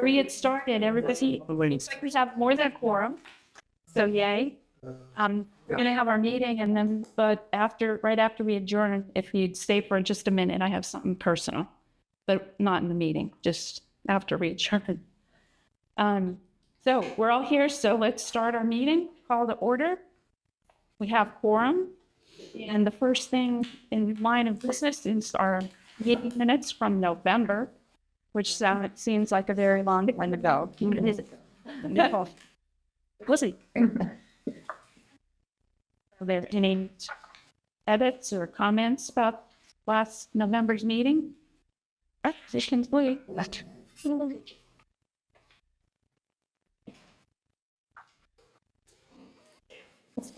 We get started. Everybody, looks like we have more than a quorum. So yay. We're gonna have our meeting and then, but right after we adjourn, if you'd stay for just a minute, I have something personal, but not in the meeting, just after we adjourn. So we're all here, so let's start our meeting, call to order. We have quorum, and the first thing in line of business is our meeting minutes from November, which seems like a very long time ago. Listen. Are there any edits or comments about last November's meeting? This complete.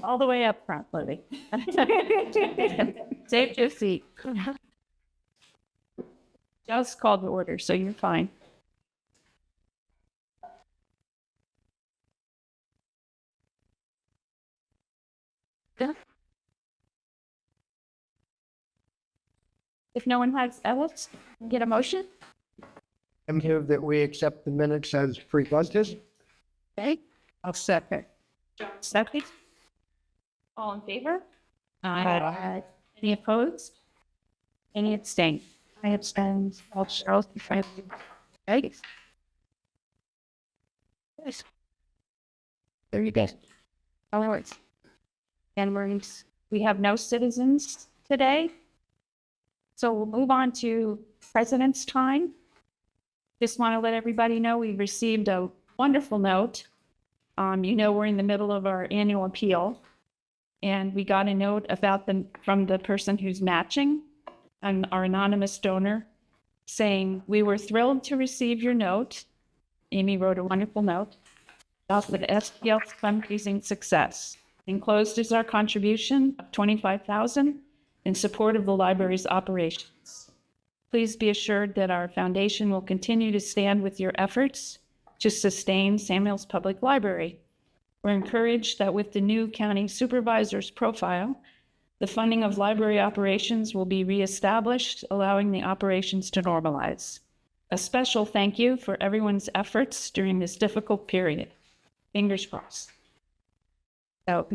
All the way up front, Libby. Save your seat. Just called to order, so you're fine. If no one has else, get a motion. I move that we accept the minutes as presented. Okay, I'll second. Second. All in favor? Aye. Any opposed? Any abstain? I abstain. All Charles, okay. Yes. There you go. All right. And we have no citizens today. So we'll move on to President's Time. Just want to let everybody know we received a wonderful note. We're in the middle of our annual appeal, and we got a note about from the person who's matching, and our anonymous donor, saying, "We were thrilled to receive your note." Amy wrote a wonderful note about the SPL's fundraising success. Enclosed is our contribution of $25,000 in support of the library's operations. Please be assured that our foundation will continue to stand with your efforts to sustain Samuel's Public Library. We're encouraged that with the new county supervisor's profile, the funding of library operations will be reestablished, allowing the operations to normalize. A special thank you for everyone's efforts during this difficult period. Fingers crossed. So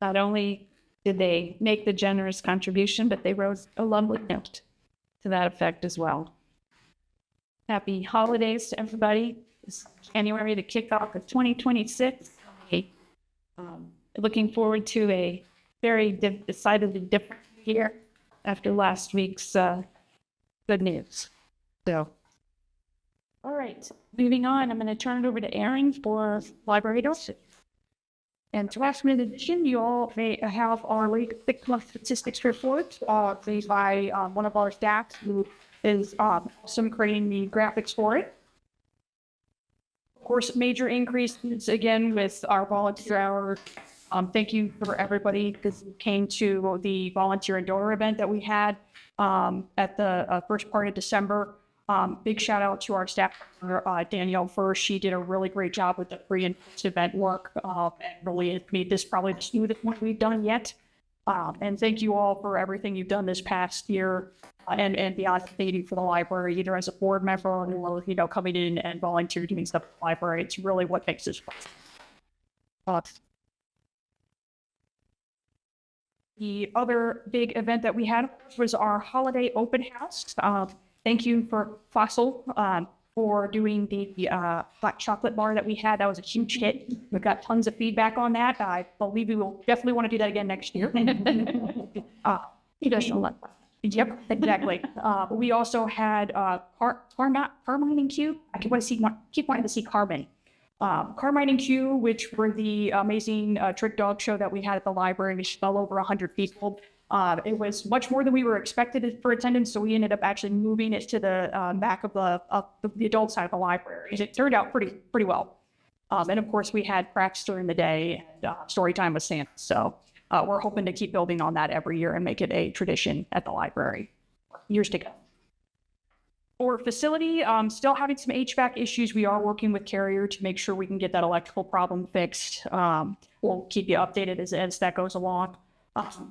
not only did they make the generous contribution, but they wrote a lovely note to that effect as well. Happy holidays to everybody. It's January to kick off of 2026. Looking forward to a very decidedly different year after last week's good news. So, all right, moving on, I'm going to turn it over to Aaron for library doors. And to last minute edition, you all may have our latest 6-month statistics report made by one of our staff who is also creating the graphics for it. Of course, major increases again with our volunteer hour. Thank you for everybody who came to the volunteer and donor event that we had at the first part of December. Big shout out to our staff, Danielle First. She did a really great job with the pre and post event work and really made this probably the smoothest one we've done yet. And thank you all for everything you've done this past year and beyond for the library, either as a board member or, coming in and volunteering doing stuff at the library. It's really what makes this fun. The other big event that we had was our holiday open house. Thank you for Fossil for doing the black chocolate bar that we had. That was a huge hit. We've got tons of feedback on that. I believe we will definitely want to do that again next year. He does a lot. Yep, exactly. We also had Carmine and Q. I keep wanting to see Carmine. Carmine and Q, which were the amazing trick dog show that we had at the library, which fell over 100 people. It was much more than we were expected for attendance, so we ended up actually moving it to the back of the adult side of the library. It turned out pretty well. And of course, we had crafts during the day and story time with Santa. So we're hoping to keep building on that every year and make it a tradition at the library. Years to go. For facility, still having some HVAC issues. We are working with Carrier to make sure we can get that electrical problem fixed. We'll keep you updated as that goes along.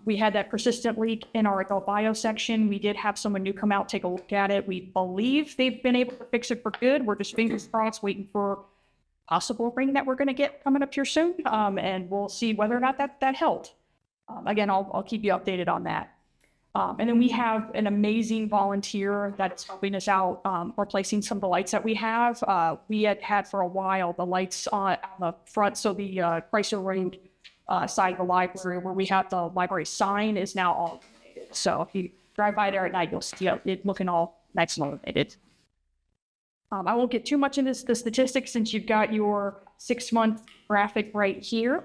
We had that persistent leak in our adult bio section. We did have someone new come out, take a look at it. We believe they've been able to fix it for good. We're just fingers crossed, waiting for possible rain that we're going to get coming up here soon. And we'll see whether or not that helped. Again, I'll keep you updated on that. And then we have an amazing volunteer that's helping us out, replacing some of the lights that we have. We had for a while the lights on the front, so the Chrysler Road side of the library where we have the library sign is now all illuminated. So if you drive by there at night, you'll see it looking all nice and illuminated. I won't get too much into the statistics since you've got your 6-month graphic right here.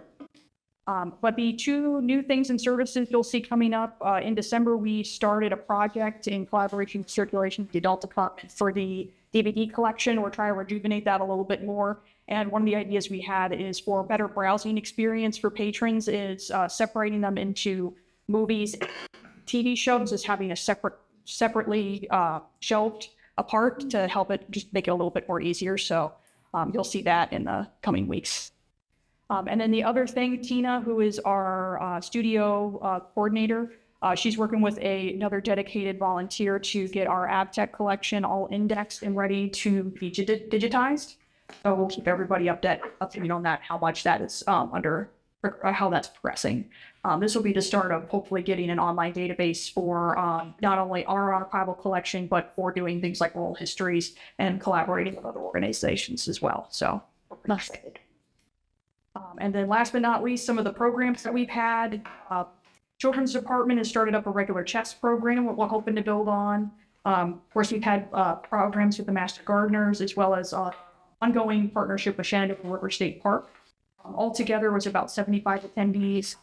But the two new things and services you'll see coming up, in December, we started a project in collaboration with Circulation, the adult department, for the DVD collection. We're trying to rejuvenate that a little bit more. And one of the ideas we had is for a better browsing experience for patrons is separating them into movies, TV shows, as having a separately shelved apart to help it just make it a little bit more easier. So you'll see that in the coming weeks. And then the other thing, Tina, who is our studio coordinator, she's working with another dedicated volunteer to get our AbTech collection all indexed and ready to be digitized. So we'll keep everybody updated on that, how much that is how that's progressing. This will be the start of hopefully getting an online database for not only our archival collection, but for doing things like oral histories and collaborating with other organizations as well. So we're excited. And then last but not least, some of the programs that we've had. Children's Department has started up a regular chess program, what we're hoping to build on. Of course, we've had programs with the Master Gardeners, as well as ongoing partnership with Shenandoah River State Park. Altogether was about 75 attendees.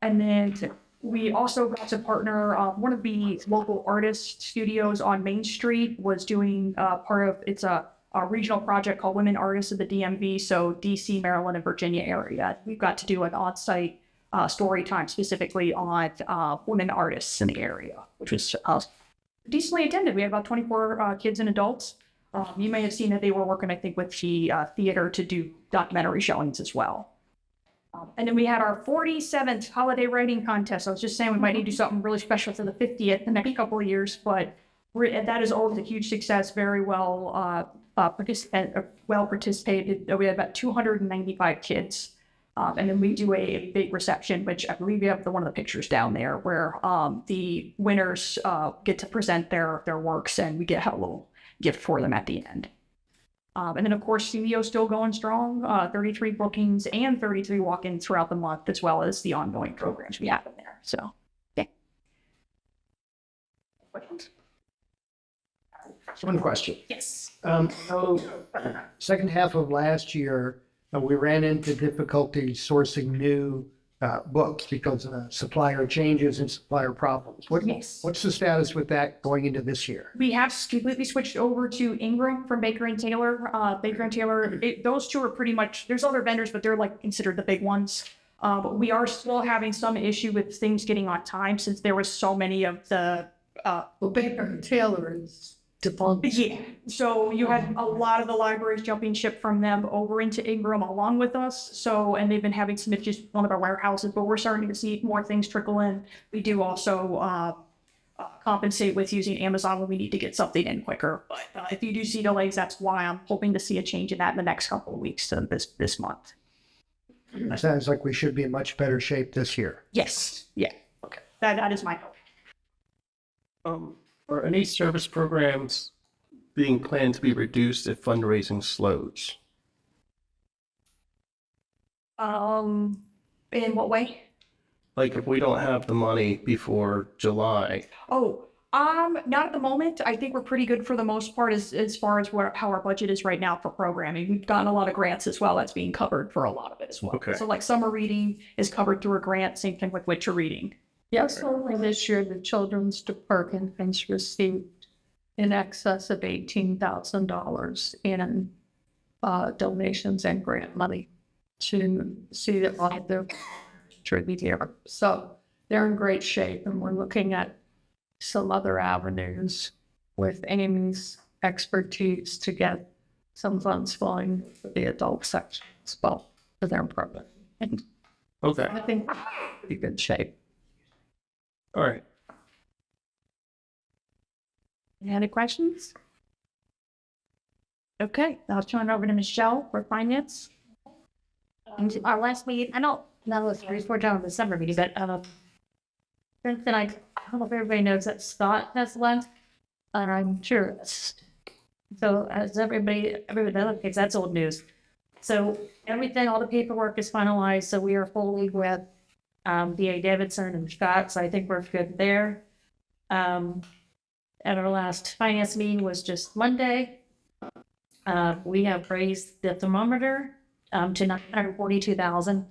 And then we also got to partner, one of the local artist studios on Main Street was doing it's a regional project called Women Artists of the DMV, so DC, Maryland, and Virginia area. We've got to do an on-site story time specifically on women artists in the area, which was decently attended. We had about 24 kids and adults. You may have seen that they were working, I think, with the theater to do documentary showings as well. And then we had our 47th holiday writing contest. I was just saying we might need to do something really special for the 50th the next couple of years, but that is always a huge success, very well participated. We had about 295 kids. And then we do a big reception, which I believe you have one of the pictures down there where the winners get to present their works and we get a little gift for them at the end. And then, of course, studio still going strong, 33 bookings and 33 walk-ins throughout the month, as well as the ongoing programs we have in there. So, yeah. Questions? One question. Yes. So, second half of last year, we ran into difficulties sourcing new books because of supplier changes and supplier problems. Yes. What's the status with that going into this year? We have completely switched over to Ingram from Baker and Taylor. Those two are pretty much, there's other vendors, but they're like considered the big ones. But we are still having some issue with things getting on time since there was so many of the Baker and Taylor is defunct. Yeah, so you had a lot of the libraries jumping ship from them over into Ingram along with us. So, and they've been having some issues with one of our warehouses, but we're starting to see more things trickle in. We do also compensate with using Amazon when we need to get something in quicker. But if you do see delays, that's why I'm hoping to see a change in that in the next couple of weeks to this month. It sounds like we should be in much better shape this year. Yes, yeah, okay. That is my hope. Are any service programs being planned to be reduced if fundraising slows? In what way? Like if we don't have the money before July? Not at the moment. I think we're pretty good for the most part as far as how our budget is right now for programming. We've gotten a lot of grants as well. That's being covered for a lot of it as well. Okay. So like summer reading is covered through a grant. Same thing with winter reading. Yes, only this year the Children's Department has received in excess of $18,000 in donations and grant money to see that all of their tribute here. So they're in great shape, and we're looking at some other avenues with Amy's expertise to get some funds flowing for the adult section as well for their program. And Okay. I think we're in pretty good shape. All right. Any other questions? Okay, I'll turn it over to Michelle for finance. And our last meeting, I don't know if we report down the summer meeting, but, since then I don't know if everybody knows that Scott has left, and I'm sure it's, so as everybody knows, because that's old news. So everything, all the paperwork is finalized, so we are fully with, B.A. Davidson and Scott, so I think we're good there. At our last finance meeting was just Monday. We have raised the thermometer to 942,000.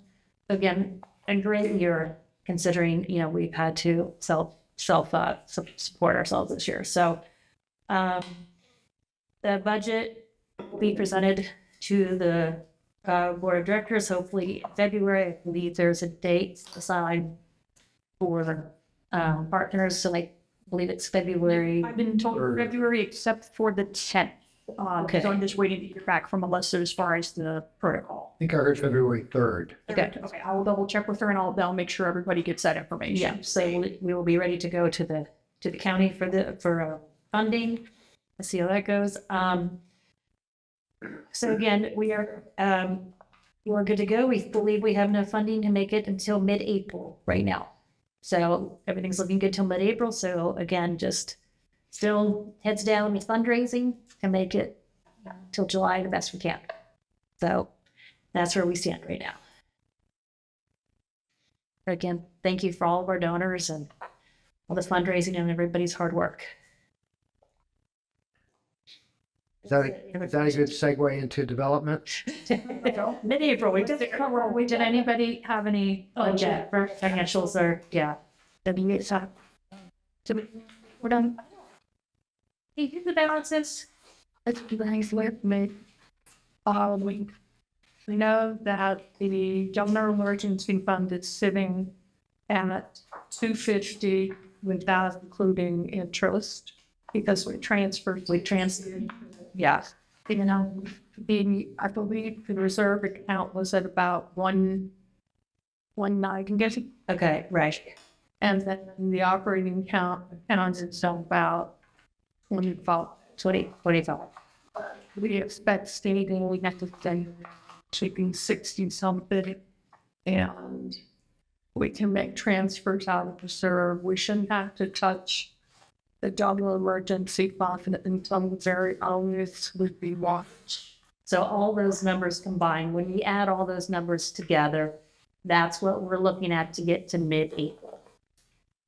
Again, a great year considering, you know, we've had to support ourselves this year. So the budget will be presented to the board of directors, hopefully in February. I believe there's a date assigned for partners, so I believe it's February. I've been told February except for the 10th. Okay. So I'm just waiting to hear back from Melissa as far as the protocol. I think I heard February 3rd. Okay. Okay, I'll double check with her and I'll make sure everybody gets that information. Yeah, so we will be ready to go to the county for funding. Let's see how that goes. So again, we're good to go. We believe we have enough funding to make it until mid-April right now. So everything's looking good till mid-April. So again, just still heads down with fundraising to make it till July the best we can. So that's where we stand right now. Again, thank you for all of our donors and all the fundraising and everybody's hard work. Is that a good segue into development? Mid-April, we did it. Did anybody have any budget for financials or, yeah? Did we get that? We're done. Hey, here's the balances. It's nice with me. We know that the governor emergency fund is sitting at 250 without including interest because we transferred. Yeah. You know, I believe the reserve account was at about 190, Okay, right. and then the operating account is about 25. 25. We expect stating we have to say shipping 60 something, and we can make transfers out of reserve. We shouldn't have to touch the double emergency fund in some very obvious would be watched. So all those numbers combined, when we add all those numbers together, that's what we're looking at to get to mid-April.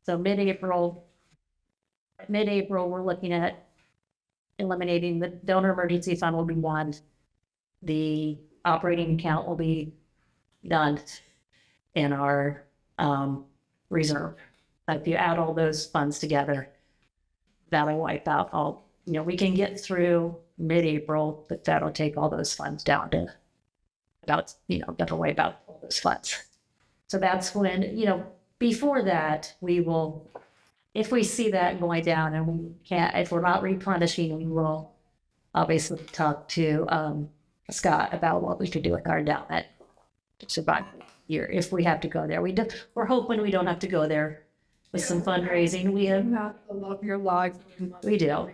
So mid-April, we're looking at eliminating the donor emergency fund will be one. The operating account will be done in our reserve. If you add all those funds together, that'll wipe out all, you know, we can get through mid-April, but that'll take all those funds down to about, you know, that'll wipe out all those funds. So that's when, you know, before that, we will, if we see that going down and we can't, if we're not replenishing, we will obviously talk to Scott about what we could do with our endowment to survive the year if we have to go there. We're hoping we don't have to go there with some fundraising. We have, I love your life. we do.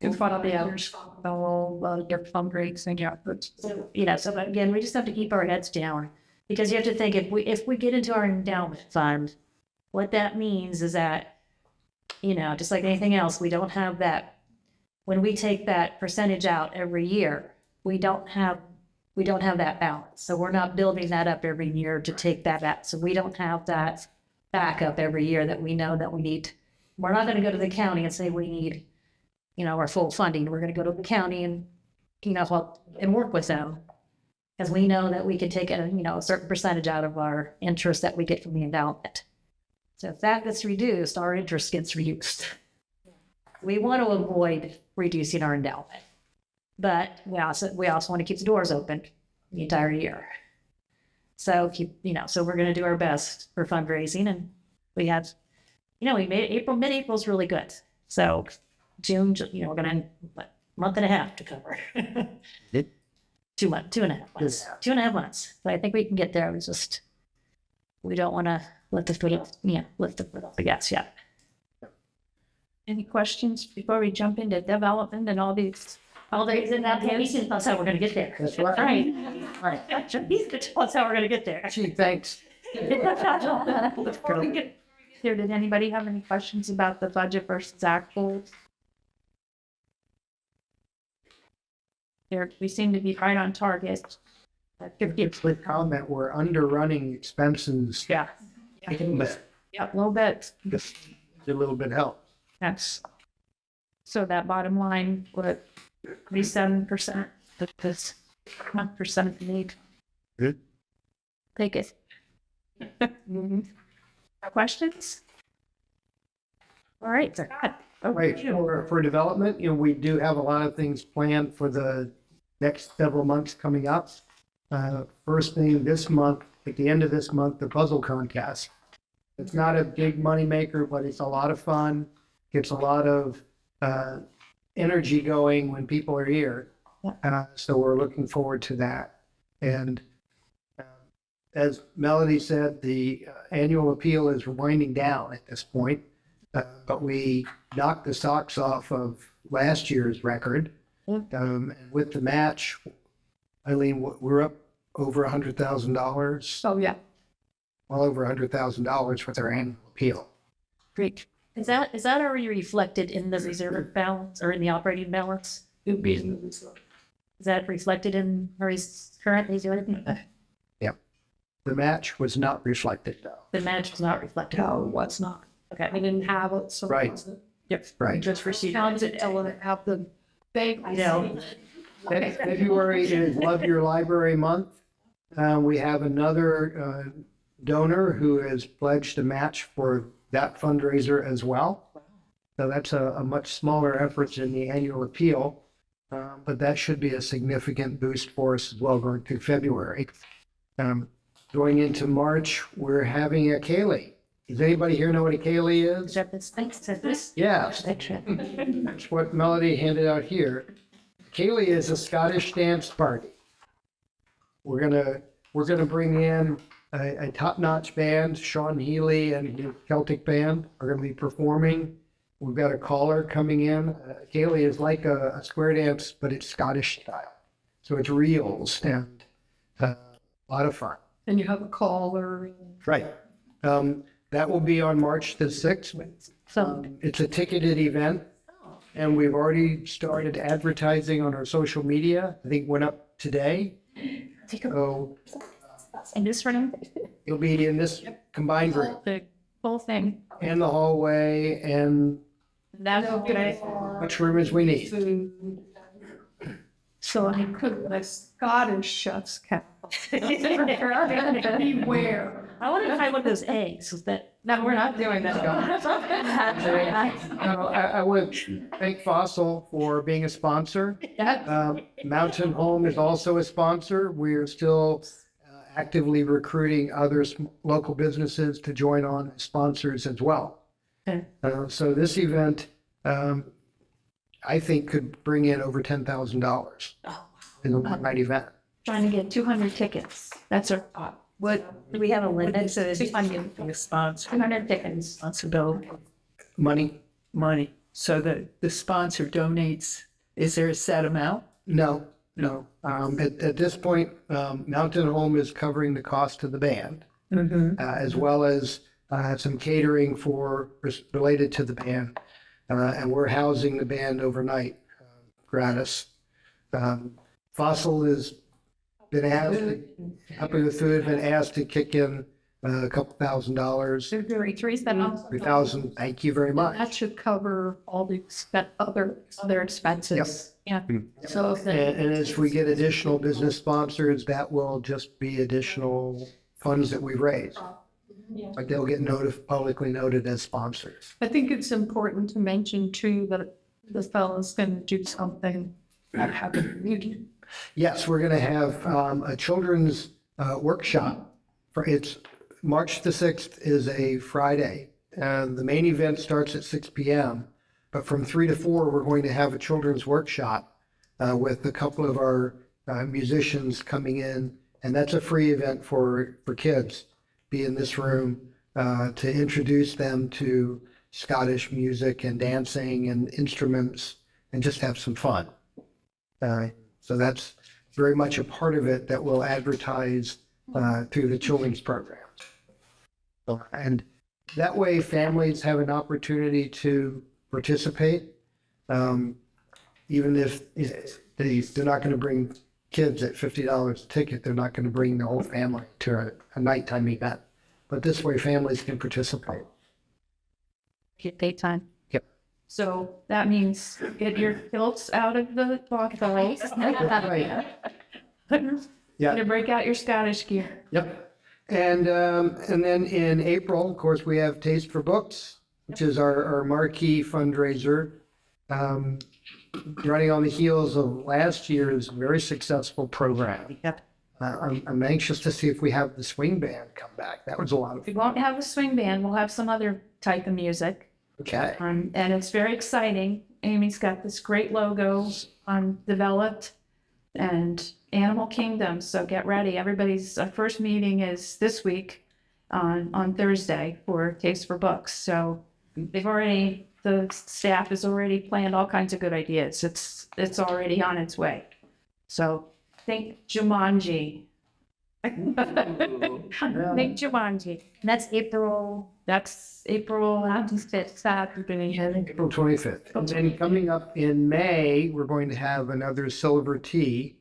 In front of the others, all your fundraising efforts. So, you know, so again, we just have to keep our heads down because you have to think if we get into our endowment fund, what that means is that, you know, just like anything else, we don't have that. When we take that percentage out every year, we don't have that balance. So we're not building that up every year to take that out. So we don't have that backup every year that we know that we need. We're not going to go to the county and say we need, you know, our full funding. We're going to go to the county and, you know, and work with them because we know that we can take a, you know, a certain percentage out of our interest that we get from the endowment. So if that gets reduced, our interest gets reduced. We want to avoid reducing our endowment, but we also want to keep the doors open the entire year. So so we're going to do our best for fundraising, and we have, you know, we made mid-April is really good. So June, you know, we're going to month and a half to cover. 2.5 months. 2.5 months. But I think we can get there. We don't want to Lift the foot up, yeah, lift the foot up, I guess, yeah. Any questions before we jump into development and all these in that heavy? That's how we're gonna get there. That's right. Right. That's how we're gonna get there. Gee, thanks. Before we get there, did anybody have any questions about the budget versus actuals? There, we seem to be right on target. At 50. Quick comment, we're underrunning expenses. Yeah. But Yeah, a little bit. just a little bit help. That's, so that bottom line, what, 37%, that's 1% need. Good. Take it. Questions? All right, Scott. over Right, to you. for development, we do have a lot of things planned for the next several months coming up. First thing this month, at the end of this month, the puzzle contest. It's not a big money maker, but it's a lot of fun. Gets a lot of energy going when people are here. So we're looking forward to that. And as Melody said, the annual appeal is winding down at this point. But we knocked the socks off of last year's record. And with the match, Eileen, we're up over $100,000, Oh, yeah. well over $100,000 with our annual appeal. Great. Is that already reflected in the reserve balance or in the operating balance? Is that reflected in, or is currently doing? The match was not reflected though. The match was not reflected. No, it was not. Okay. We didn't have it, so. Right. it wasn't. Yep. Right. Just received. Found it, Ellen, have the big. I know. February is Love Your Library Month. We have another donor who has pledged a match for that fundraiser as well. So that's a much smaller effort than the annual appeal, but that should be a significant boost for us as well going through February. Going into March, we're having a Kaylee. Does anybody here know what a Kaylee Is is? that this thing? Is that this? Yes, that's what Melody handed out here. Kaylee is a Scottish dance party. We're gonna bring in a top-notch band. Sean Healy and his Celtic band are gonna be performing. We've got a caller coming in. Kaylee is like a square dance, but it's Scottish style. So it's reels and a lot of fun. And you have a caller. Right. That will be on March the 6th. So, It's a ticketed event, and we've already started advertising on our social media. I think went up today. So in this room, it'll be in this combined room the whole thing. and the hallway and That's okay. much room as we need. Food. So I could, the Scottish chef's cap. Beware. I want to try one of those eggs. Is that? No, we're not doing that. I want to thank Fossil for being a sponsor. That, Mountain Home is also a sponsor. We're still actively recruiting other local businesses to join on as sponsors as well. Okay. So this event, I think, could bring in over $10,000 in a one-night event. Trying to get 200 tickets. That's our thought. What, do we have a limit? So it's 200 tickets. Responsibility, Money? money. So the sponsor donates, is there a set amount? No. At this point, Mountain Home is covering the cost of the band, as well as some catering related to the band. And we're housing the band overnight, gratis. Fossil has been asked, Happy with Food, been asked to kick in a couple $1,000, February 3,000. 3,000. Thank you very much. that should cover all the other expenses. Yeah. So if the, And as we get additional business sponsors, that will just be additional funds that we raise. Like they'll get publicly noted as sponsors. I think it's important to mention too, that the fellow's gonna do something at Happy Meeting. Yes, we're going to have a children's workshop. It's March the 6th is a Friday. The main event starts at 6 p.m. But from 3 to 4, we're going to have a children's workshop with a couple of our musicians coming in. And that's a free event for kids. Be in this room to introduce them to Scottish music and dancing and instruments and just have some fun. So that's very much a part of it that we'll advertise through the children's programs. And that way families have an opportunity to participate. Even if they're not going to bring kids at $50 a ticket, they're not going to bring the whole family to a nighttime event. But this way families can participate. Get daytime. Yep. So that means get your kilts out of the box. Yeah. Gonna break out your Scottish gear. Yep. And then in April, of course, we have Taste for Books, which is our marquee fundraiser. Running on the heels of last year's very successful program. Yep. I'm anxious to see if we have the swing band come back. That was a lot of We fun. won't have a swing band. We'll have some other type of music. Okay. And it's very exciting. Amy's got this great logo developed and Animal Kingdom. So get ready. Everybody's first meeting is this week on Thursday for Taste for Books. So the staff has already planned all kinds of good ideas. It's already on its way. So think Jumanji. Think Jumanji. That's April. That's April. April 25th. And then coming up in May, we're going to have another Silver Tea,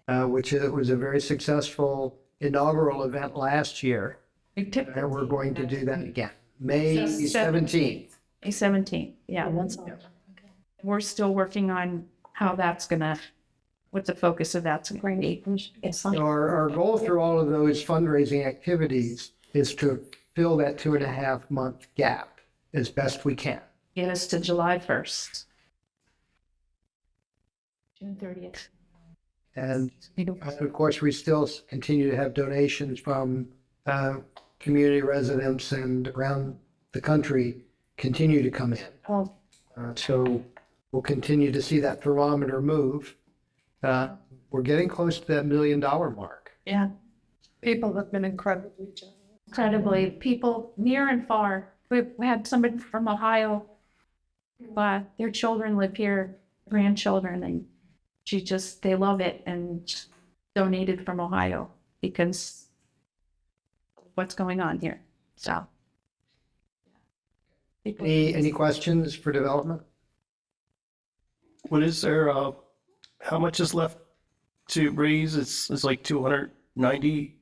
which was a very successful inaugural event last year. And we're going to do that again. May 17th. May 17th. Yeah. We're still working on how what the focus of that's going to be. So our goal through all of those fundraising activities is to fill that 2.5 month gap as best we can. Get us to July 1st. June 30th. And of course, we still continue to have donations from community residents and around the country continue to come in. Oh, So we'll continue to see that thermometer move. We're getting close to that $1 million mark. yeah. People have been incredibly generous. Incredibly, people near and far. We had somebody from Ohio. Their children live here, grandchildren, and they love it and donated from Ohio because of what's going on here. So. Any questions for development? What is there, how much is left to raise? It's like 290.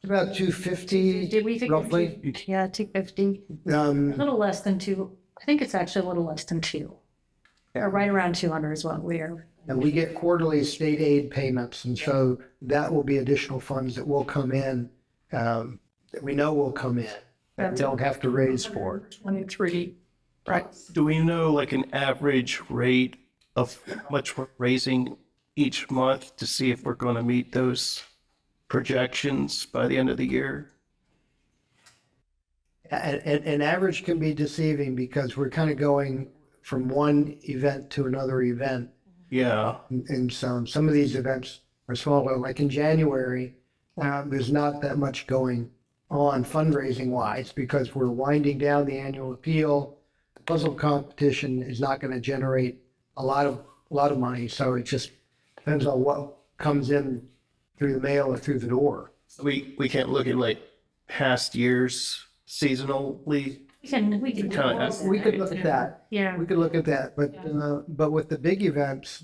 About 250 Did we figure? roughly. Yeah, 250. A little less than two. I think it's actually a little less than two. Or right around 200 is what we are. And we get quarterly state aid payments, and so that will be additional funds that will come in, that we know will come in, that we don't have to raise for. 23. Right. Do we know like an average rate of how much we're raising each month to see if we're going to meet those projections by the end of the year? An average can be deceiving because we're kind of going from one event to another event. Yeah. And so some of these events are smaller, like in January, there's not that much going on fundraising wise because we're winding down the annual appeal. The puzzle competition is not going to generate a lot of money. So it just depends on what comes in through the mail or through the door. We can't look at like past years seasonally. We can Kind of We could look at that. Yeah. We could look at that, but with the big events,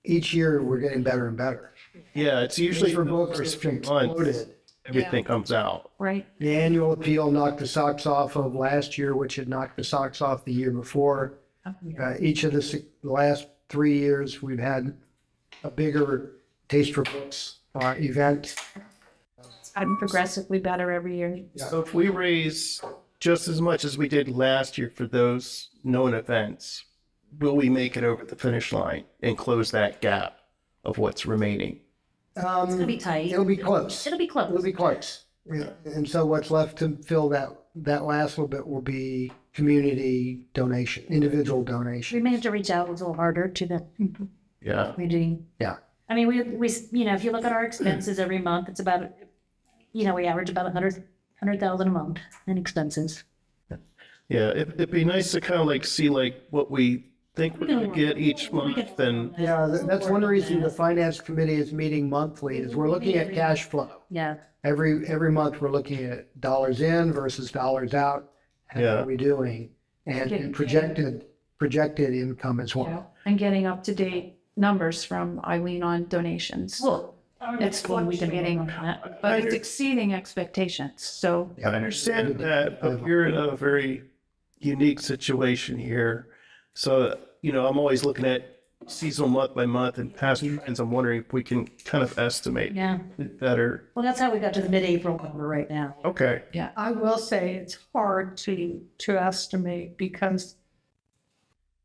each year we're getting better and better. Yeah, it's usually For the both first it's few months exploded. everything comes out. Right. The annual appeal knocked the socks off of last year, which had knocked the socks off the year before. Each of the last 3 years, we've had a bigger Taste for Books event. It's gotten progressively better every year. So if we raise just as much as we did last year for those known events, will we make it over the finish line and close that gap of what's remaining? It's gonna be tight. It'll be close. It'll be close. It'll be close. Yeah. And so what's left to fill that last little bit will be community donation, individual We donation. may have to reach out a little harder to the Yeah. community. Yeah. I mean, we if you look at our expenses every month, it's about, we average about 100,000 a month in expenses. Yeah, it'd be nice to kind of like see like what we think we're gonna get each month and, Yeah, that's one reason the finance committee is meeting monthly, is we're looking at cash flow. Yeah, Every month, we're looking at dollars in versus dollars out. How Yeah. are we doing? And projected income as well. And getting up-to-date numbers from Eileen on donations. well, It's when we can fluctuating, on that. but it's exceeding expectations, so. I understand that, but we're in a very unique situation here. So, I'm always looking at seasonal month by month and past trends. I'm wondering if we can kind of estimate Yeah, it better. well, that's how we got to the mid-April number right now. Okay. I will say it's hard to estimate because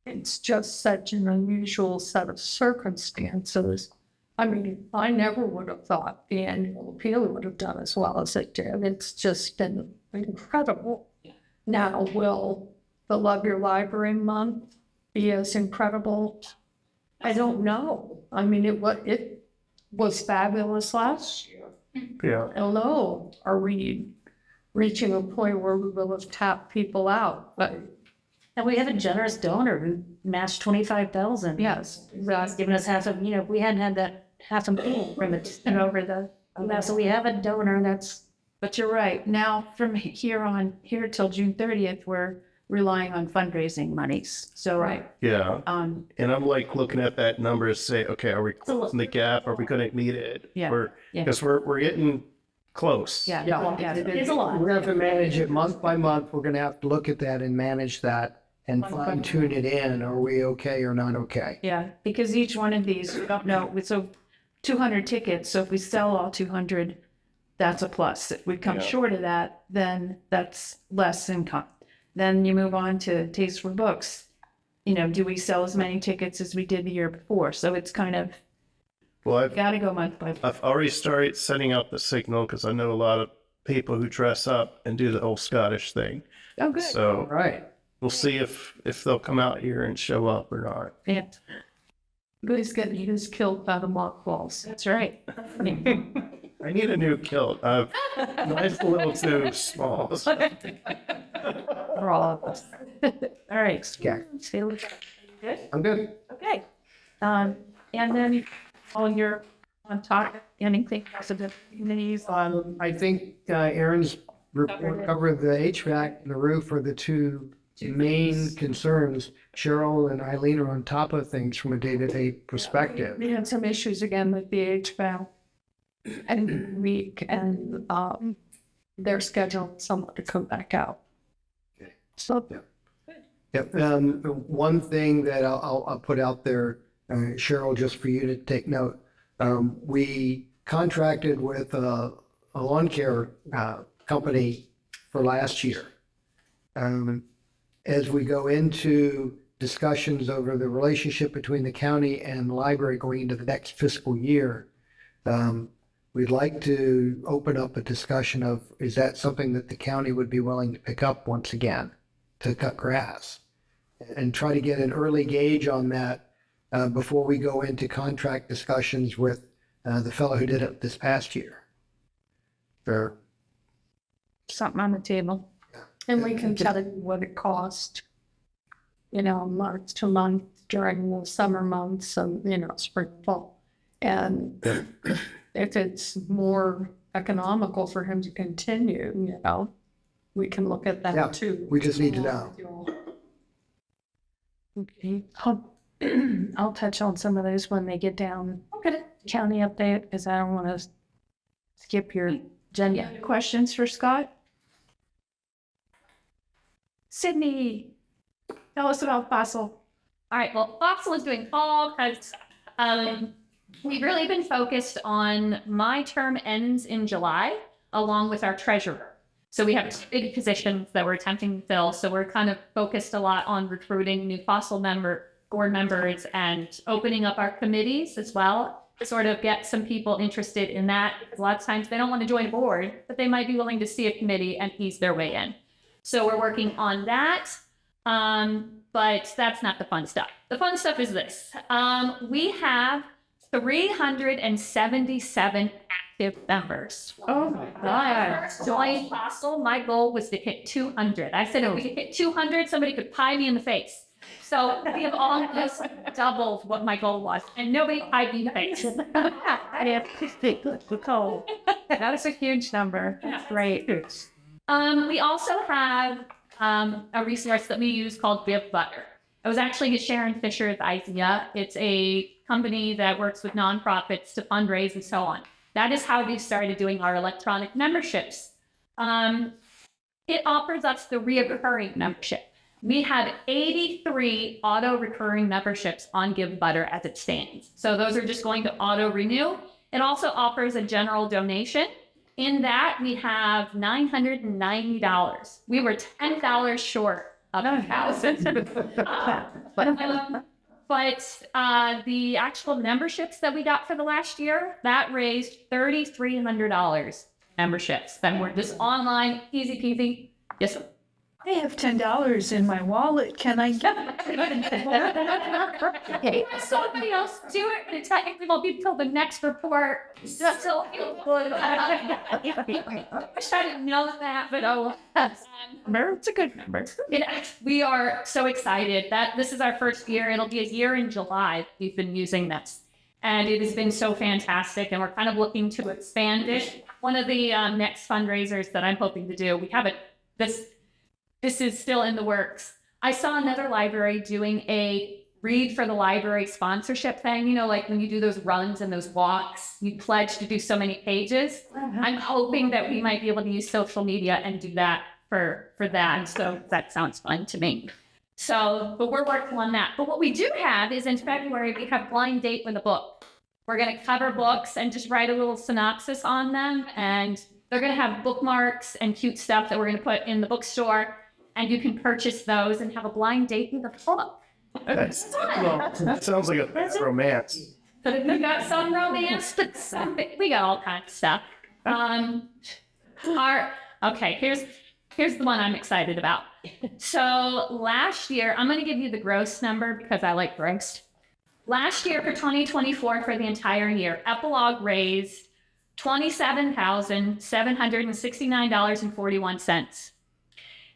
it's just such an unusual set of circumstances. I mean, I never would have thought the annual appeal would have done as well as it did. It's just been incredible. Now, will the Love Your Library month be as incredible? I don't know. I mean, it was fabulous last year. Yeah. I don't know, are we reaching a point where we will have tapped people out? But And we have a generous donor who matched 25,000. yes, That's giving us half of, if we hadn't had that half a million from it and over the, so we have a donor that's, But you're right. Now, from here till June 30th, we're relying on fundraising monies. So, Yeah. um, And I'm like looking at that number to say, okay, are we closing the gap? Are we going to meet it? Yeah. Yeah. Because we're getting close. yeah, Yeah. it's a lot. We're gonna have to manage it month by month. We're gonna have to look at that and manage that and fine tune it in. Are we okay or not okay? yeah, because each one of these, we don't know, so 200 tickets, so if we sell all 200, that's a plus. If we come Yeah. short of that, then that's less income. Then you move on to Taste for Books. Do we sell as many tickets as we did the year before? So it's kind of, Well, got to go month by month. I've already started setting up the signal because I know a lot of people who dress up and do the whole Scottish thing. Oh, good. All So right. we'll see if they'll come out here and show up or not. Yeah, who's getting his killed by the mothballs? that's right. I need a new kilt. Mine's a little too small. For all of us. All right. Okay. Good? I'm good. Okay. And then while you're on topic, anything else about communities? I think Aaron's report covered the HVAC and the roof are the two main concerns. Cheryl and Eileen are on top of things from a day-to-day perspective. We had some issues again with the HVAC and week and they're scheduled someone to come back out. So Yep. One thing that I'll put out there, Cheryl, just for you to take note, we contracted with a lawn care company for last year. As we go into discussions over the relationship between the county and the library going into the next fiscal year, we'd like to open up a discussion of, is that something that the county would be willing to pick up once again to cut grass? And try to get an early gauge on that before we go into contract discussions with the fellow who did it this past year. Fair. Something on the table. and we can tell you what it cost, month to month during the summer months and, spring, fall. And if it's more economical for him to continue, we can look at Yeah, that too. we just need to know. Okay. I'll touch on some of those when they get down. Okay. County update, because I don't want to skip your agenda. Questions for Scott? Sydney, tell us about Fossil. All right, well, Fossil is doing all kinds of stuff. We've really been focused on my term ends in July, along with our treasurer. So we have two big positions that we're attempting to fill. So we're kind of focused a lot on recruiting new Fossil board members and opening up our committees as well to sort of get some people interested in that. Because a lot of times they don't want to join a board, but they might be willing to see a committee and ease their way in. So we're working on that. But that's not the fun stuff. The fun stuff is this. We have 377 active members. Oh my God. Join Fossil, my goal was to hit 200. I said if we could hit 200, somebody could pie me in the face. So we have almost doubled what my goal was, and nobody pied me in the face. I have Nicole. That is a huge number. That's great. We also have a resource that we use called Give Butter. It was actually Sharon Fisher's idea. It's a company that works with nonprofits to fundraise and so on. That is how we started doing our electronic memberships. It offers us the reoccurring membership. We have 83 auto-recurring memberships on Give Butter as it stands. So those are just going to auto-renew. It also offers a general donation. In that, we have $990. We were $10 short of $1,000. But the actual memberships that we got for the last year, that raised $3,300 memberships. Then we're just online, easy peasy. Yes, sir. I have $10 in my wallet. Can I get Okay, somebody else do it, but it technically won't be until the next report. So feel good. I wish I didn't know that, but oh, It's a good number. we are so excited that this is our first year. It'll be a year in July. We've been using this, and it has been so fantastic. And we're kind of looking to expand it. One of the next fundraisers that I'm hoping to do, we haven't. This is still in the works. I saw another library doing a read for the library sponsorship thing. You know, like when you do those runs and those walks, you pledge to do so many pages. I'm hoping that we might be able to use social media and do that for that. So that sounds fun to me. So, but we're working on that. But what we do have is in February, we have blind date with a book. We're going to cover books and just write a little synopsis on them. And they're going to have bookmarks and cute stuff that we're going to put in the bookstore. And you can purchase those and have a blind date with a book. That sounds like a romance. So we got some romance, but we got all kinds of stuff. Okay, here's the one I'm excited about. So last year, I'm going to give you the gross number because I like gross. Last year for 2024 for the entire year, Epilogue raised $27,769.41.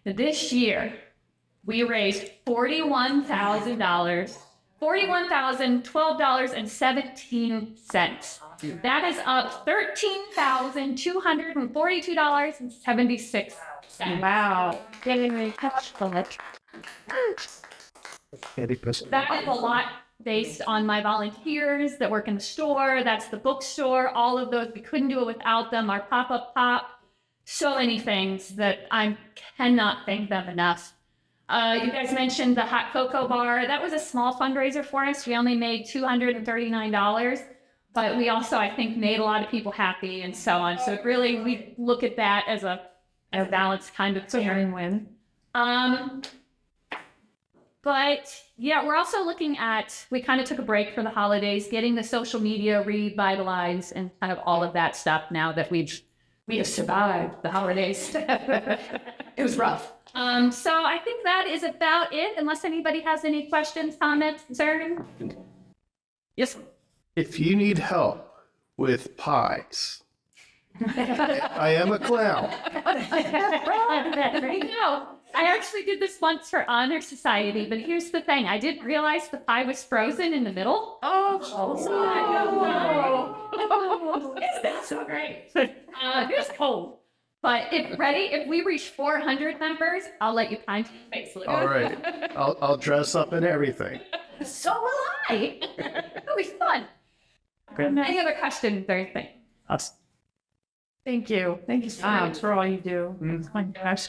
This year, we raised $41,012.17. That is up $13,242.76. Wow. Getting me touched on it. That is a lot based on my volunteers that work in the store. That's the bookstore. All of those, we couldn't do it without them. Our pop-up pop. So many things that I cannot thank them enough. You guys mentioned the hot cocoa bar. That was a small fundraiser for us. We only made $239, but we also, I think, made a lot of people happy and so on. So really, we look at that as a balanced kind of win. But yeah, we're also looking at, we kind of took a break for the holidays, getting the social media revitalized and kind of all of that stuff now that we have survived the holidays. It was rough. So I think that is about it, unless anybody has any questions, comments, concerns. Yes. If you need help with pies, I am a clown. No, I actually did this once for Honor Society, but here's the thing. I didn't realize the pie was frozen in the middle. That's so great. It was cold. But if we reach 400 members, I'll let you pine to your face. All right. I'll dress up in everything. So will I. It'll be fun. Any other questions or anything? Thank you. Thank you so much for all you do. Oh my gosh.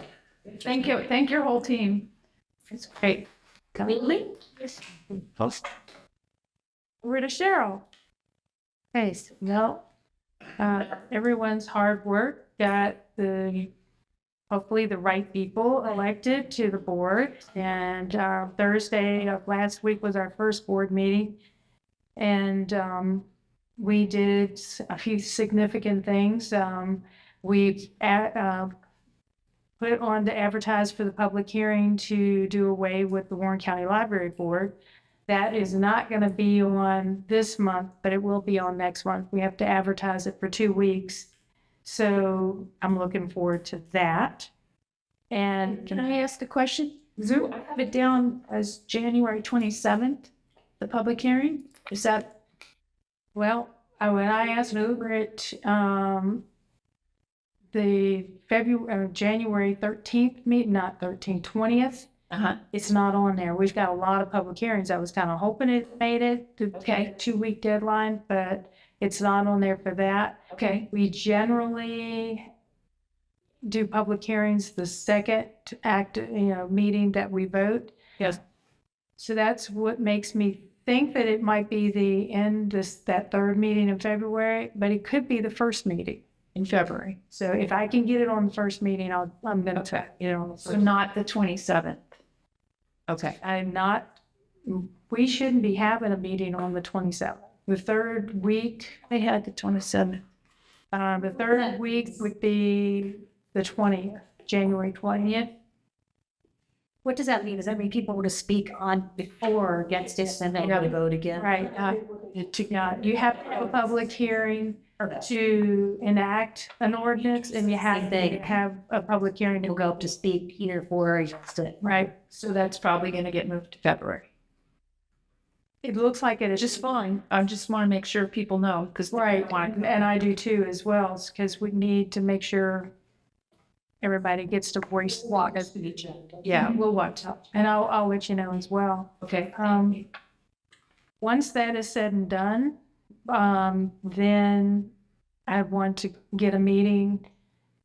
Thank you. Thank your whole team. It's great. We're to Cheryl. Okay, so everyone's hard work got hopefully the right people elected to the board. And Thursday of last week was our first board meeting. And we did a few significant things. We put on to advertise for the public hearing to do away with the Warren County Library Board. That is not going to be on this month, but it will be on next month. We have to advertise it for 2 weeks. So I'm looking forward to that. And Can I ask a question? Zoom, I have it down as January 27th, the public hearing. Is that, well, when I asked over it, the January 13th meeting, not 13th, 20th, it's not on there. We've got a lot of public hearings. I was kind of hoping it made it to Okay. 2-week deadline, but it's not on there for that. Okay. We generally do public hearings the second meeting that we vote. Yes. So that's what makes me think that it might be the end, that third meeting in February, but it could be the first meeting in February. So if I can get it on the first meeting, I'm gonna try, on the So first. not the 27th. Okay. We shouldn't be having a meeting on the 27th. The third week, I had the 27th. the third week would be the 20th, January 20th. What does that mean? Does that mean people were to speak on before or against this and then to vote again? Right, you have to have a public hearing to enact an ordinance, and you have to have a public hearing You'll to go up to speak either for or against it. right, so that's probably gonna get moved to February. It looks like it is. Just fine. I just want to make sure people know because Right, and I do too as well, because we need to make sure everybody gets to voice what is the agenda. Yeah, we'll watch out, and I'll let you know as well. Okay. Once that is said and done, then I want to get a meeting,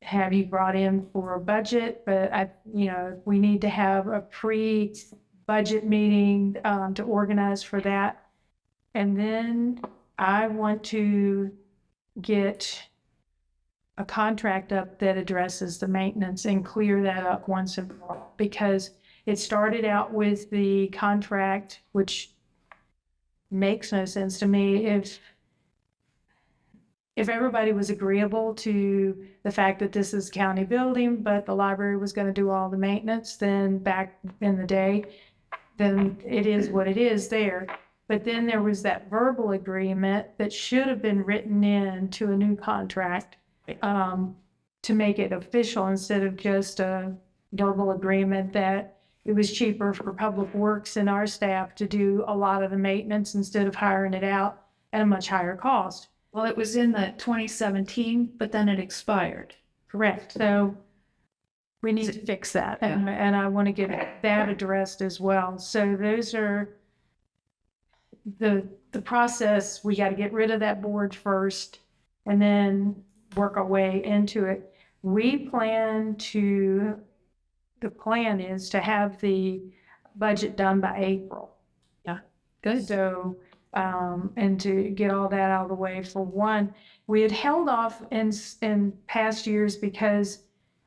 have you brought in for a budget, but we need to have a pre-budget meeting, to organize for that. And then I want to get a contract up that addresses the maintenance and clear that up once and for all, because it started out with the contract, which makes no sense to me. If everybody was agreeable to the fact that this is county building, but the library was going to do all the maintenance, then back in the day, then it is what it is there. But then there was that verbal agreement that should have been written into a new contract, to make it official, instead of just a verbal agreement that it was cheaper for Public Works and our staff to do a lot of the maintenance instead of hiring it out at a much higher cost. Well, it was in the 2017, but then it expired. Correct. So we need to fix that, and I want to get that addressed as well. So those are the process. We got to get rid of that board first, and then work our way into it. The plan is to have the budget done by April. Good. So, and to get all that out of the way, for one, we had held off in past years because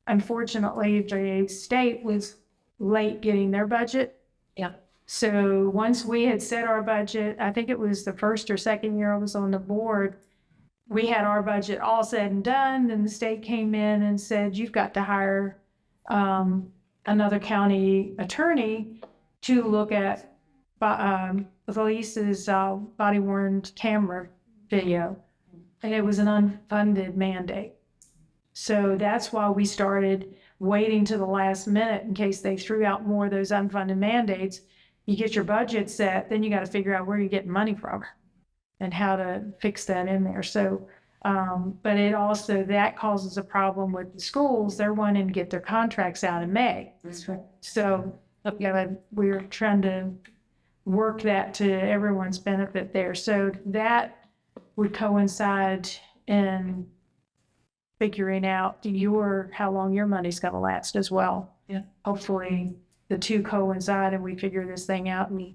unfortunately the state was late getting their budget. Yeah. So once we had set our budget, I think it was the first or second year I was on the board, we had our budget all said and done, and the state came in and said, you've got to hire another county attorney to look at Elise's body-worn camera video. And it was an unfunded mandate. So that's why we started waiting to the last minute in case they threw out more of those unfunded mandates. You get your budget set, then you got to figure out where you're getting money from and how to fix that in there. So, but it also, that causes a problem with the schools. They're wanting to get their contracts out in May. So, we're trying to work that to everyone's benefit there. So that would coincide in figuring out how long your money's gonna last as well. Yeah. Hopefully the two coincide and we figure this thing out and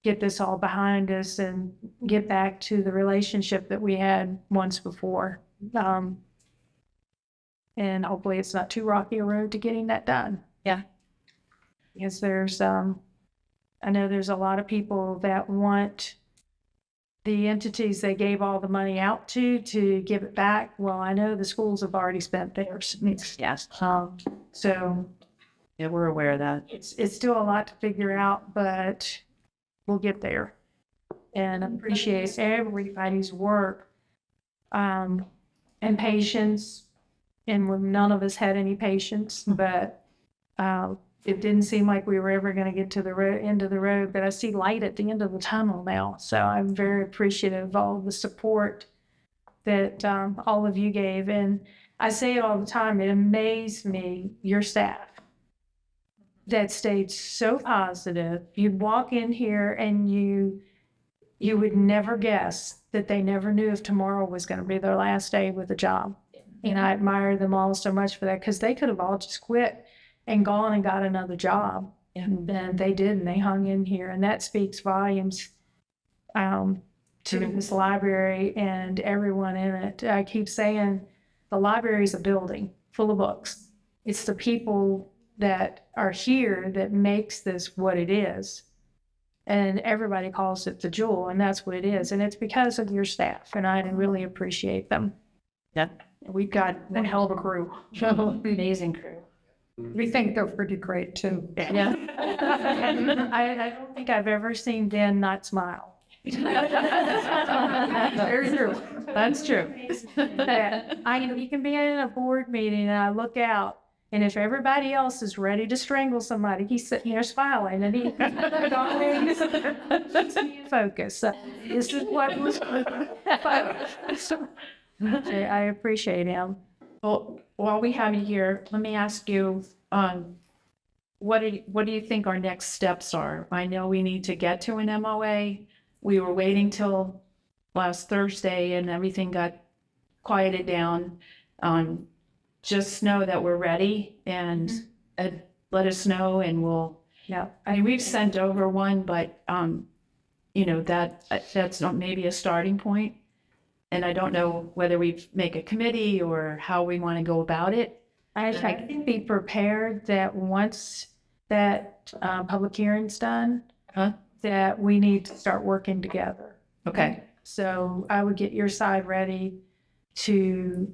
get this all behind us and get back to the relationship that we had once before. And hopefully it's not too rocky a road to getting that done. Yeah. Because I know there's a lot of people that want the entities they gave all the money out to give it back. Well, I know the schools have already spent theirs. Yes. So Yeah, we're aware of that. it's still a lot to figure out, but we'll get there. And I appreciate everybody's work, and patience. And when none of us had any patience, but, it didn't seem like we were ever gonna get to the end of the road, but I see light at the end of the tunnel now. So I'm very appreciative of all the support that, all of you gave. And I say it all the time, it amazed me, your staff, that stayed so positive. You'd walk in here and you would never guess that they never knew if tomorrow was gonna be their last day with a job. And I admire them all so much for that, because they could have all just quit and gone and got another job. And then they didn't. They hung in here, and that speaks volumes, to this library and everyone in it. I keep saying the library is a building full of books. It's the people that are here that makes this what it is. And everybody calls it the jewel, and that's what it is. And it's because of your staff, and I really appreciate them. Yeah. We've got a hell of a crew. Amazing crew. We think they're pretty great too. Yeah. I don't think I've ever seen Ben not smile. Very true. That's true. You can be in a board meeting and I look out, and if everybody else is ready to strangle somebody, he's sitting there smiling and he focus. This is what was. I appreciate him. Well, while we have you here, let me ask you, what do you think our next steps are? I know we need to get to an MOA. We were waiting till last Thursday and everything got quieted down. Just know that we're ready and let us know and we'll, Yeah. I mean, we've sent over one, but, that's not maybe a starting point. And I don't know whether we make a committee or how we want to go about it. I can be prepared that once that public hearing's done, that we need to start working together. Okay. So I would get your side ready to,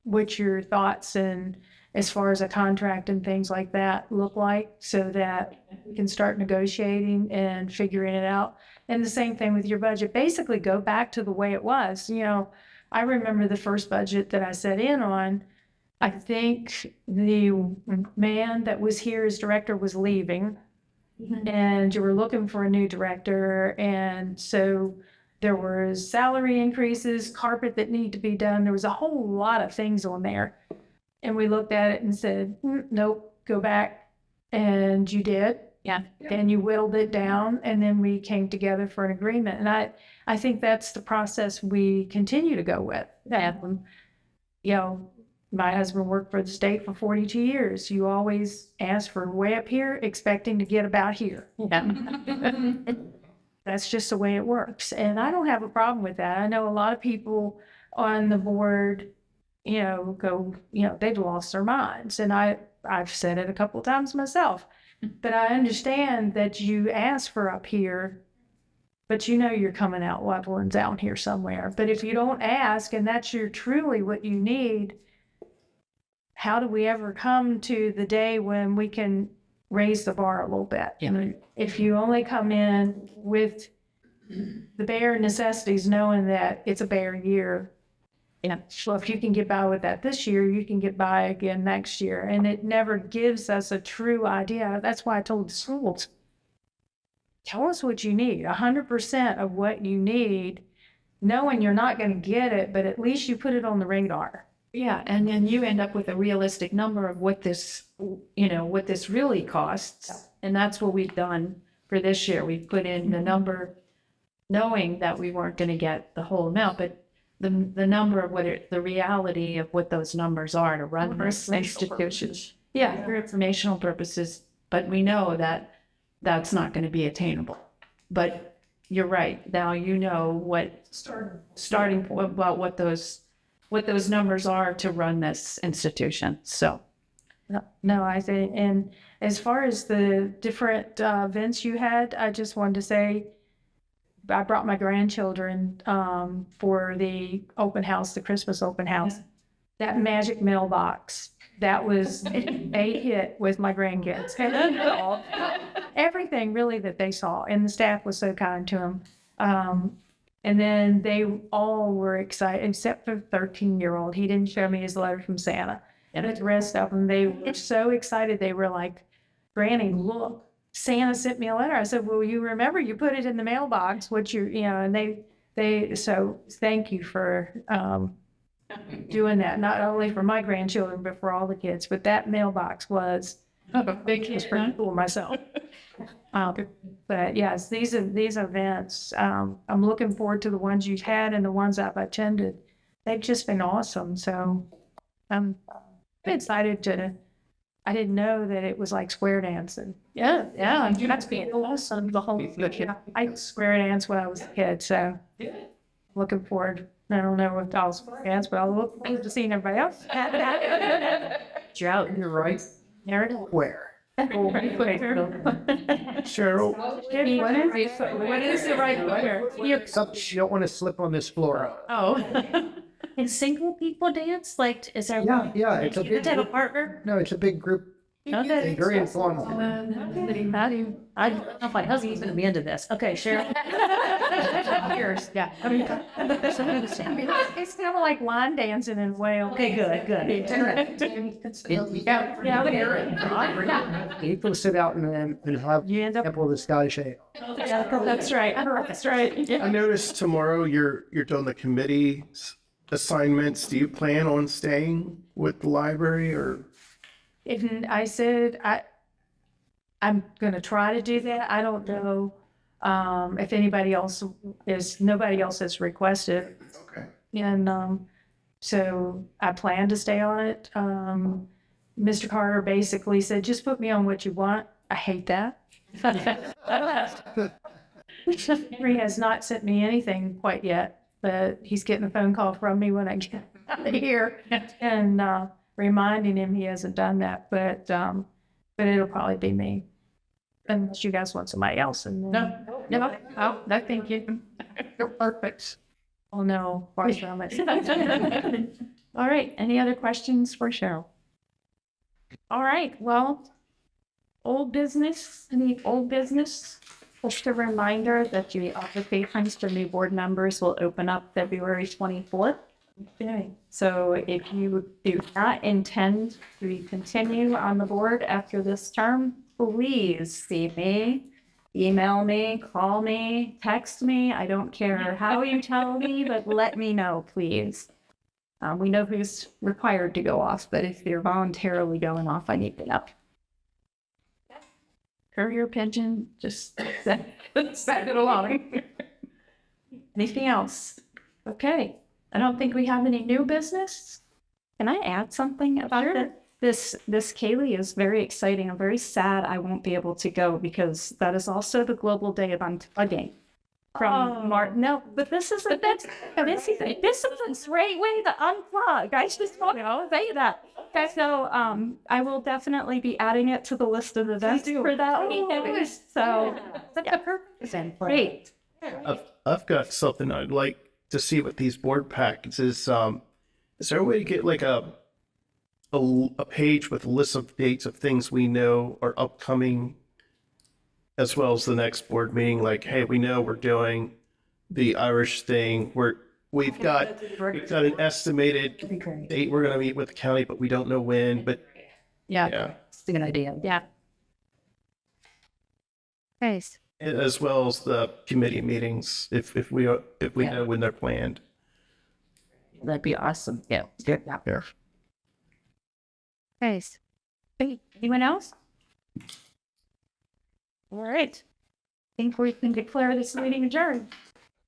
what your thoughts and as far as a contract and things like that look like, so that we can start negotiating and figuring it out. And the same thing with your budget. Basically go back to the way it was. I remember the first budget that I set in on, I think the man that was here as director was leaving, and you were looking for a new director. And so there was salary increases, carpet that needed to be done. There was a whole lot of things on there. And we looked at it and said, nope, go back. And you did. Yeah. And you whittled it down, and then we came together for an agreement. And I think that's the process we continue to go with. My husband worked for the state for 42 years. You always ask for way up here, expecting to get about here. That's just the way it works. And I don't have a problem with that. I know a lot of people on the board, they've lost their minds. And I've said it a couple of times myself. But I understand that you ask for up here, but you're coming out level down here somewhere. But if you don't ask, and that's truly what you need, how do we ever come to the day when we can raise the bar a little bit? Yeah. If you only come in with the bare necessities, knowing that it's a bare year. Yeah. So if you can get by with that this year, you can get by again next year. And it never gives us a true idea. That's why I told the schools, tell us what you need, 100% of what you need, knowing you're not going to get it, but at least you put it on the radar. Yeah, and then you end up with a realistic number of what this really costs. And that's what we've done for this year. We've put in the number, knowing that we weren't going to get the whole amount, but the number of the reality of what those numbers are to run this institution. Yeah, for informational purposes, but we know that that's not going to be attainable. But you're right. Now what starting point about what those numbers are to run this institution. So. No, I think, and as far as the different events you had, I just wanted to say, I brought my grandchildren for the open house, the Christmas open house. that magic mailbox, that was a hit with my grandkids. Everything really that they saw, and the staff was so kind to them. And then they all were excited, except for the 13-year-old. He didn't show me his letter from Santa. And the rest of them, they were so excited. They were like, Granny, look, Santa sent me a letter. I said, well, you remember you put it in the mailbox, and so thank you for doing that, not only for my grandchildren, but for all the kids. But that mailbox was a big hit for myself. But yes, these events, I'm looking forward to the ones you've had and the ones I've attended. They've just been awesome. So I'm excited I didn't know that it was like square dancing. Yeah, that's being awesome. The whole I square dance when I was a kid, so looking forward. I don't know if I'll square dance, but I'll look forward to seeing everybody else. Drought, you're right. Where? Cheryl, What is the right word? Something you don't want to slip on this floor. Oh. And single people dance? Like, is there Yeah, yeah, it's a you big have a group. partner? No, it's a big group. Okay. It's very informal. I don't know if my husband's gonna be into this. Okay, Cheryl. Yours, yeah. It's kind of like line dancing in Wales. Okay, good. You can sit out and have You end up. Temple of the Scottish Ale. That's right. That's right. I noticed tomorrow you're doing the committee assignments. Do you plan on staying with the library or? And I said, I'm gonna try to do that. I don't know, if nobody else has requested. Okay. And, so I plan to stay on it. Mr. Carter basically said, just put me on what you want. I hate that. Henry has not sent me anything quite yet, but he's getting a phone call from me when I get out of here and, reminding him he hasn't done that, but it'll probably be me. Unless you guys want somebody else. And no, thank you. You're perfect. Oh, no, far from it. All right, any other questions for Cheryl? All right, well, any old business? Just a reminder that the applications for new board members will open up February 24th. Okay, so if you do not intend to continue on the board after this term, please see me, email me, call me, text me. I don't care how you tell me, but let me know, please. We know who's required to go off, but if you're voluntarily going off, I need to know. Courier pigeon, just send it along. Anything else? Okay. I don't think we have any new business. Can I add something about it? This Kaylee is very exciting. I'm very sad I won't be able to go because that is also the Global Day of Unplugging. From Martin. No, but this is a great way to unplug. I just want to say that. Okay, so I will definitely be adding it to the list of events for that weekend. So that's a perfect. Great. I've got something I'd like to see with these board packets is there a way to get like a page with a list of dates of things we know are upcoming as well as the next board meeting? Like, hey, we know we're doing the Irish thing. We've got an estimated date we're going to meet with the county, but we don't know when. But yeah, It's a good idea. Yeah. Nice. as well as the committee meetings if we know when they're planned. That'd be awesome. Yeah. Yeah. Nice. Hey, anyone else? All right. I think we can declare this meeting adjourned.